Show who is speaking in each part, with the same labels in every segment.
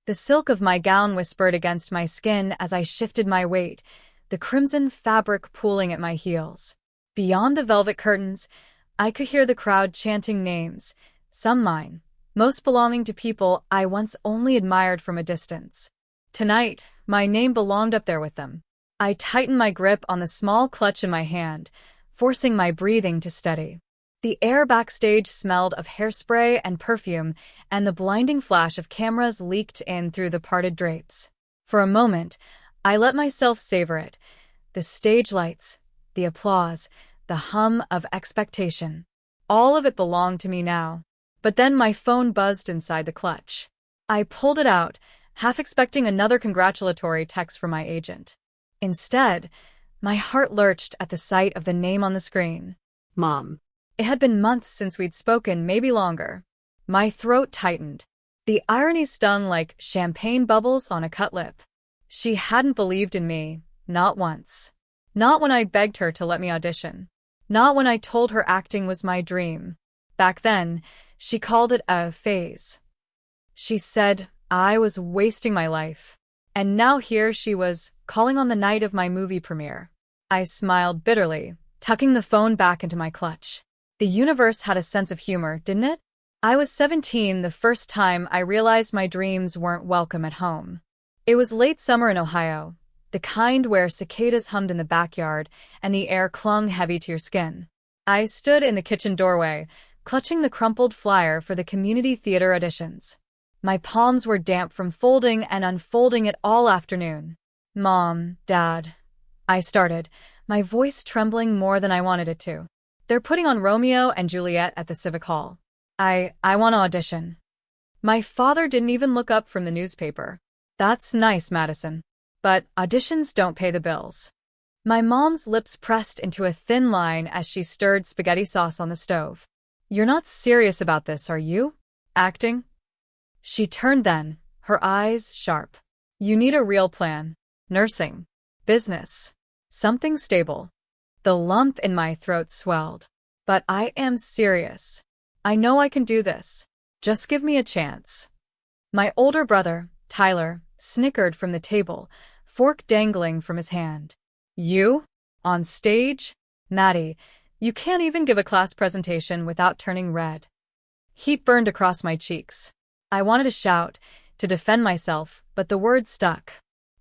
Speaker 1: The silk of my gown whispered against my skin as I shifted my weight, the crimson fabric pooling at my heels. Beyond the velvet curtains, I could hear the crowd chanting names, some mine, most belonging to people I once only admired from a distance. Tonight, my name belonged up there with them. I tightened my grip on the small clutch in my hand, forcing my breathing to steady. The air backstage smelled of hairspray and perfume, and the blinding flash of cameras leaked in through the parted drapes. For a moment, I let myself savor it. The stage lights, the applause, the hum of expectation. All of it belonged to me now. But then my phone buzzed inside the clutch. I pulled it out, half expecting another congratulatory text from my agent. Instead, my heart lurched at the sight of the name on the screen.
Speaker 2: Mom.
Speaker 1: It had been months since we'd spoken, maybe longer. My throat tightened. The irony stung like champagne bubbles on a cut lip. She hadn't believed in me, not once. Not when I begged her to let me audition. Not when I told her acting was my dream. Back then, she called it a phase. She said I was wasting my life. And now here she was, calling on the night of my movie premiere. I smiled bitterly, tucking the phone back into my clutch. The universe had a sense of humor, didn't it? I was 17 the first time I realized my dreams weren't welcome at home. It was late summer in Ohio, the kind where cicadas hummed in the backyard and the air clung heavy to your skin. I stood in the kitchen doorway, clutching the crumpled flyer for the community theater auditions. My palms were damp from folding and unfolding it all afternoon. Mom, Dad, I started, my voice trembling more than I wanted it to. They're putting on Romeo and Juliet at the Civic Hall. I want to audition. My father didn't even look up from the newspaper. That's nice, Madison. But auditions don't pay the bills. My mom's lips pressed into a thin line as she stirred spaghetti sauce on the stove. You're not serious about this, are you? Acting? She turned then, her eyes sharp. You need a real plan. Nursing. Business. Something stable. The lump in my throat swelled. But I am serious. I know I can do this. Just give me a chance. My older brother, Tyler, snickered from the table, fork dangling from his hand. You? On stage? Maddie, you can't even give a class presentation without turning red. Heat burned across my cheeks. I wanted to shout, to defend myself, but the words stuck.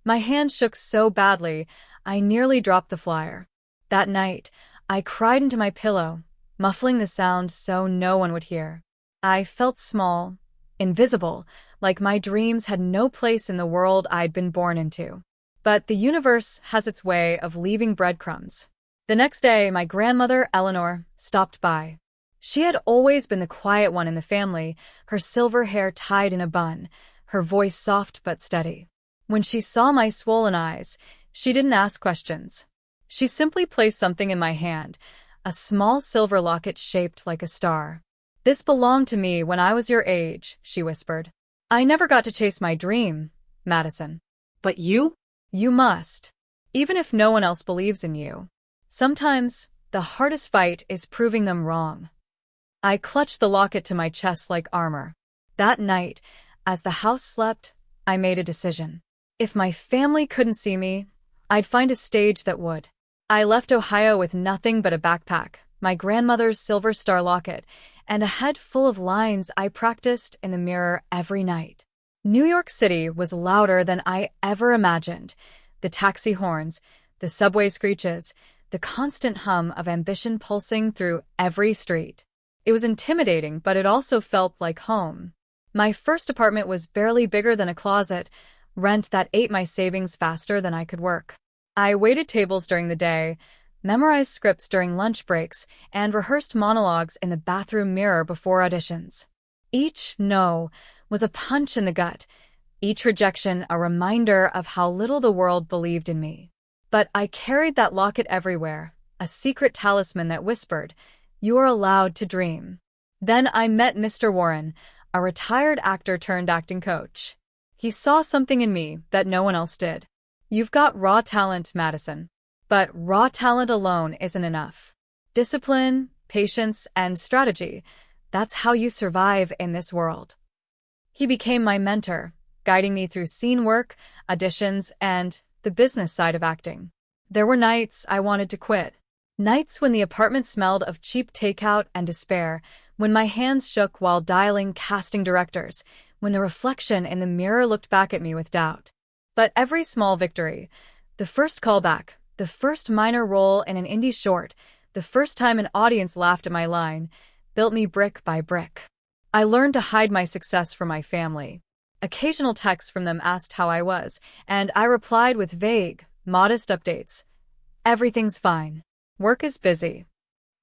Speaker 1: My hand shook so badly, I nearly dropped the flyer. That night, I cried into my pillow, muffling the sound so no one would hear. I felt small, invisible, like my dreams had no place in the world I'd been born into. But the universe has its way of leaving breadcrumbs. The next day, my grandmother, Eleanor, stopped by. She had always been the quiet one in the family, her silver hair tied in a bun, her voice soft but steady. When she saw my swollen eyes, she didn't ask questions. She simply placed something in my hand, a small silver locket shaped like a star. This belonged to me when I was your age, she whispered. I never got to chase my dream, Madison.
Speaker 2: But you?
Speaker 1: You must. Even if no one else believes in you. Sometimes, the hardest fight is proving them wrong. I clutched the locket to my chest like armor. That night, as the house slept, I made a decision. If my family couldn't see me, I'd find a stage that would. I left Ohio with nothing but a backpack, my grandmother's silver star locket, and a head full of lines I practiced in the mirror every night. New York City was louder than I ever imagined. The taxi horns, the subway screeches, the constant hum of ambition pulsing through every street. It was intimidating, but it also felt like home. My first apartment was barely bigger than a closet, rent that ate my savings faster than I could work. I waited tables during the day, memorized scripts during lunch breaks, and rehearsed monologues in the bathroom mirror before auditions. Each no was a punch in the gut, each rejection a reminder of how little the world believed in me. But I carried that locket everywhere, a secret talisman that whispered, "You are allowed to dream." Then I met Mr. Warren, a retired actor turned acting coach. He saw something in me that no one else did. You've got raw talent, Madison. But raw talent alone isn't enough. Discipline, patience, and strategy, that's how you survive in this world. He became my mentor, guiding me through scene work, auditions, and the business side of acting. There were nights I wanted to quit. Nights when the apartment smelled of cheap takeout and despair, when my hands shook while dialing casting directors, when the reflection in the mirror looked back at me with doubt. But every small victory, the first callback, the first minor role in an indie short, the first time an audience laughed at my line, built me brick by brick. I learned to hide my success from my family. Occasional texts from them asked how I was, and I replied with vague, modest updates. Everything's fine. Work is busy.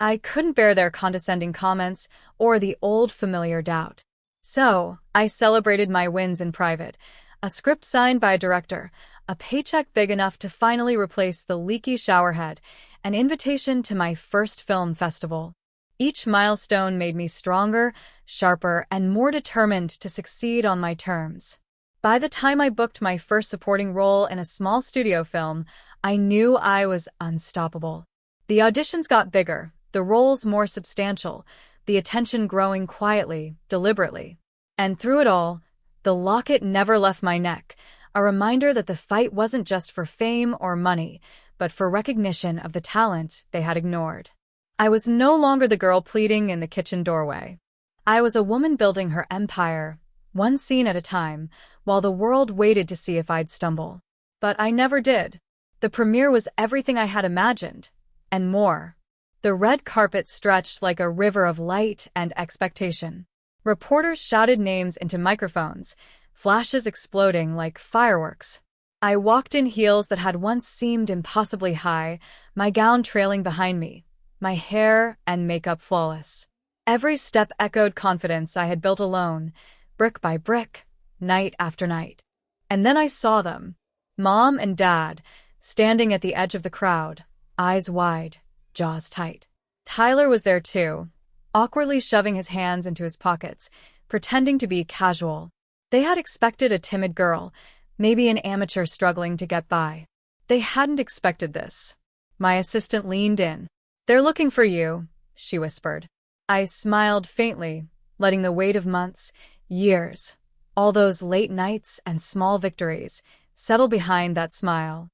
Speaker 1: I couldn't bear their condescending comments or the old familiar doubt. So, I celebrated my wins in private. A script signed by a director, a paycheck big enough to finally replace the leaky showerhead, an invitation to my first film festival. Each milestone made me stronger, sharper, and more determined to succeed on my terms. By the time I booked my first supporting role in a small studio film, I knew I was unstoppable. The auditions got bigger, the roles more substantial, the attention growing quietly, deliberately. And through it all, the locket never left my neck, a reminder that the fight wasn't just for fame or money, but for recognition of the talent they had ignored. I was no longer the girl pleading in the kitchen doorway. I was a woman building her empire, one scene at a time, while the world waited to see if I'd stumble. But I never did. The premiere was everything I had imagined, and more. The red carpet stretched like a river of light and expectation. Reporters shouted names into microphones, flashes exploding like fireworks. I walked in heels that had once seemed impossibly high, my gown trailing behind me, my hair and makeup flawless. Every step echoed confidence I had built alone, brick by brick, night after night. And then I saw them, Mom and Dad, standing at the edge of the crowd, eyes wide, jaws tight. Tyler was there too, awkwardly shoving his hands into his pockets, pretending to be casual. They had expected a timid girl, maybe an amateur struggling to get by. They hadn't expected this. My assistant leaned in. "They're looking for you," she whispered. I smiled faintly, letting the weight of months, years, all those late nights and small victories, settle behind that smile.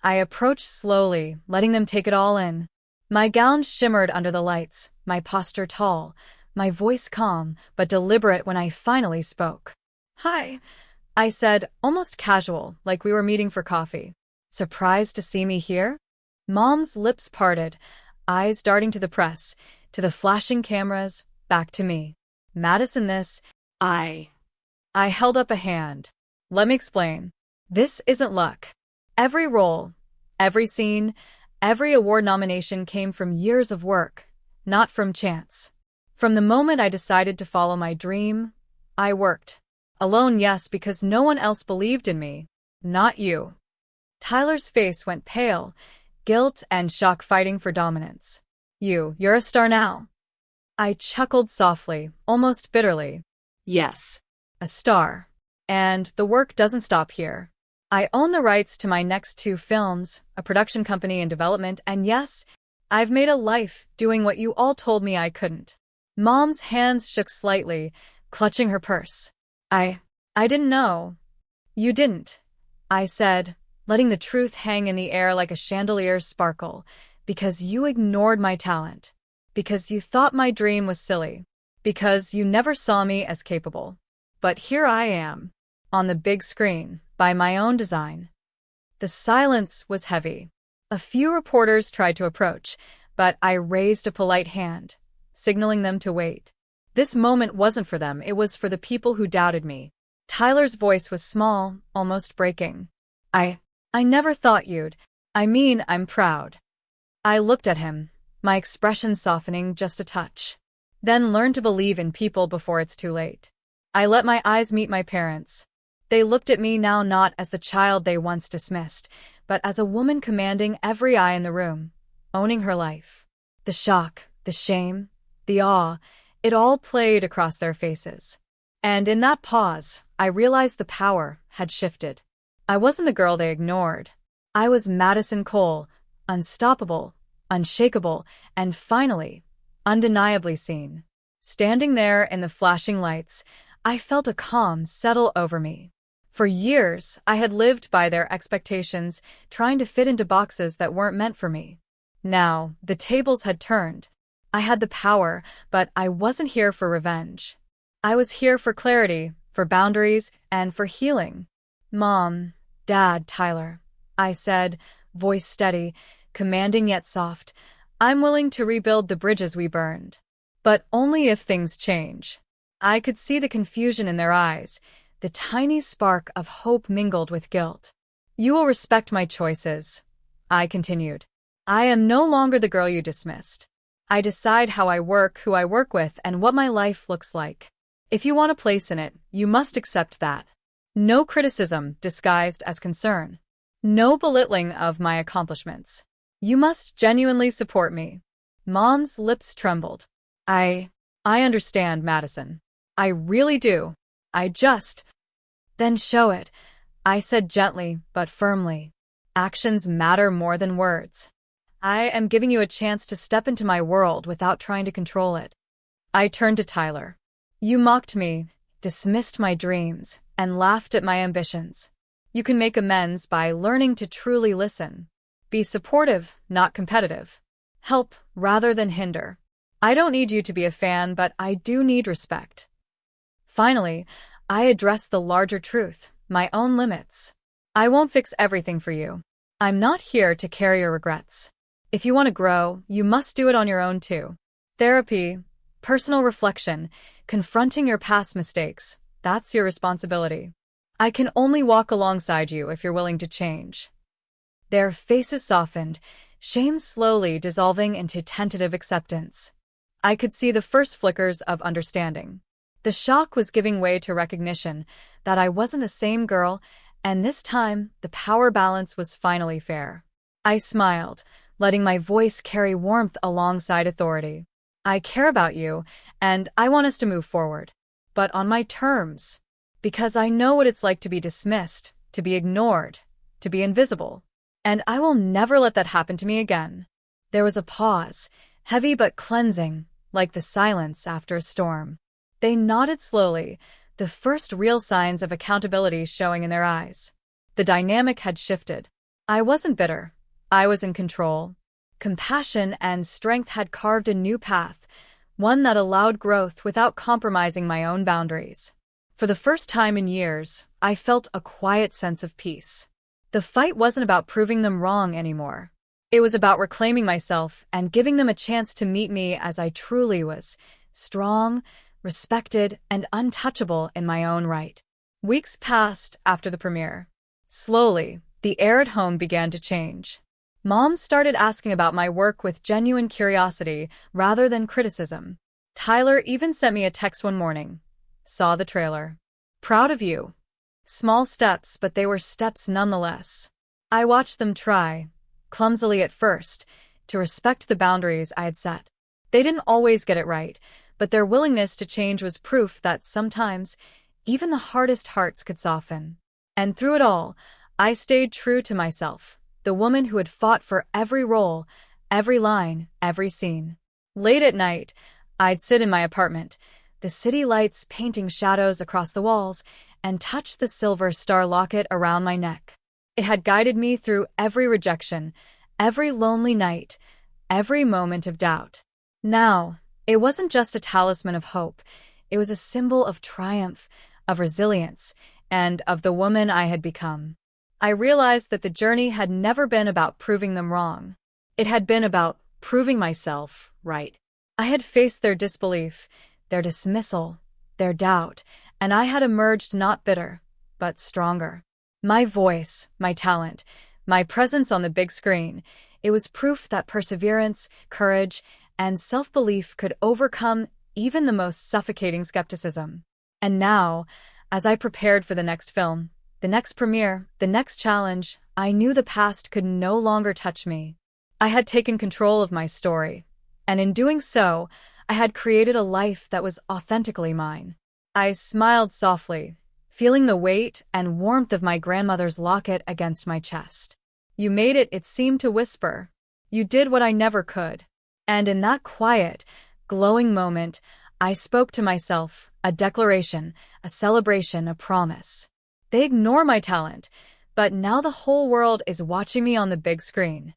Speaker 1: I approached slowly, letting them take it all in. My gown shimmered under the lights, my posture tall, my voice calm but deliberate when I finally spoke. "Hi," I said, almost casual, like we were meeting for coffee. "Surprised to see me here?" Mom's lips parted, eyes darting to the press, to the flashing cameras, back to me. "Madison, this..." I held up a hand. "Let me explain. This isn't luck. Every role, every scene, every award nomination came from years of work, not from chance. From the moment I decided to follow my dream, I worked. Alone, yes, because no one else believed in me. Not you." Tyler's face went pale, guilt and shock fighting for dominance. You're a star now." I chuckled softly, almost bitterly. "Yes, a star. And the work doesn't stop here. I own the rights to my next 2 films, a production company in development, and yes, I've made a life doing what you all told me I couldn't." Mom's hands shook slightly, clutching her purse. I didn't know." "You didn't," I said, letting the truth hang in the air like a chandelier's sparkle, "because you ignored my talent, because you thought my dream was silly, because you never saw me as capable. But here I am, on the big screen, by my own design." The silence was heavy. A few reporters tried to approach, but I raised a polite hand, signaling them to wait. This moment wasn't for them, it was for the people who doubted me. Tyler's voice was small, almost breaking. I never thought you'd. I'm proud." I looked at him, my expression softening just a touch. Then learn to believe in people before it's too late. I let my eyes meet my parents. They looked at me now not as the child they once dismissed, but as a woman commanding every eye in the room, owning her life. The shock, the shame, the awe, it all played across their faces. And in that pause, I realized the power had shifted. I wasn't the girl they ignored. I was Madison Cole, unstoppable, unshakable, and finally, undeniably seen. Standing there in the flashing lights, I felt a calm settle over me. For years, I had lived by their expectations, trying to fit into boxes that weren't meant for me. Now, the tables had turned. I had the power, but I wasn't here for revenge. I was here for clarity, for boundaries, and for healing. Mom, Dad, Tyler, I said, voice steady, commanding yet soft, I'm willing to rebuild the bridges we burned. But only if things change. I could see the confusion in their eyes, the tiny spark of hope mingled with guilt. You will respect my choices, I continued. I am no longer the girl you dismissed. I decide how I work, who I work with, and what my life looks like. If you want a place in it, you must accept that. No criticism disguised as concern. No belittling of my accomplishments. You must genuinely support me. Mom's lips trembled. I understand, Madison. I really do. Then show it, I said gently but firmly. Actions matter more than words. I am giving you a chance to step into my world without trying to control it. I turned to Tyler. You mocked me, dismissed my dreams, and laughed at my ambitions. You can make amends by learning to truly listen. Be supportive, not competitive. Help rather than hinder. I don't need you to be a fan, but I do need respect. Finally, I addressed the larger truth, my own limits. I won't fix everything for you. I'm not here to carry your regrets. If you want to grow, you must do it on your own too. Therapy, personal reflection, confronting your past mistakes, that's your responsibility. I can only walk alongside you if you're willing to change. Their faces softened, shame slowly dissolving into tentative acceptance. I could see the first flickers of understanding. The shock was giving way to recognition that I wasn't the same girl, and this time the power balance was finally fair. I smiled, letting my voice carry warmth alongside authority. I care about you, and I want us to move forward. But on my terms. Because I know what it's like to be dismissed, to be ignored, to be invisible. And I will never let that happen to me again. There was a pause, heavy but cleansing, like the silence after a storm. They nodded slowly, the first real signs of accountability showing in their eyes. The dynamic had shifted. I wasn't bitter. I was in control. Compassion and strength had carved a new path, one that allowed growth without compromising my own boundaries. For the first time in years, I felt a quiet sense of peace. The fight wasn't about proving them wrong anymore. It was about reclaiming myself and giving them a chance to meet me as I truly was, strong, respected, and untouchable in my own right. Weeks passed after the premiere. Slowly, the air at home began to change. Mom started asking about my work with genuine curiosity rather than criticism. Tyler even sent me a text one morning. Saw the trailer. Proud of you. Small steps, but they were steps nonetheless. I watched them try, clumsily at first, to respect the boundaries I had set. They didn't always get it right, but their willingness to change was proof that sometimes even the hardest hearts could soften. And through it all, I stayed true to myself, the woman who had fought for every role, every line, every scene. Late at night, I'd sit in my apartment, the city lights painting shadows across the walls, and touch the silver star locket around my neck. It had guided me through every rejection, every lonely night, every moment of doubt. Now, it wasn't just a talisman of hope. It was a symbol of triumph, of resilience, and of the woman I had become. I realized that the journey had never been about proving them wrong. It had been about proving myself right. I had faced their disbelief, their dismissal, their doubt, and I had emerged not bitter, but stronger. My voice, my talent, my presence on the big screen, it was proof that perseverance, courage, and self-belief could overcome even the most suffocating skepticism. And now, as I prepared for the next film, the next premiere, the next challenge, I knew the past could no longer touch me. I had taken control of my story, and in doing so, I had created a life that was authentically mine. I smiled softly, feeling the weight and warmth of my grandmother's locket against my chest. You made it, it seemed to whisper. You did what I never could. And in that quiet, glowing moment, I spoke to myself, a declaration, a celebration, a promise. They ignore my talent, but now the whole world is watching me on the big screen.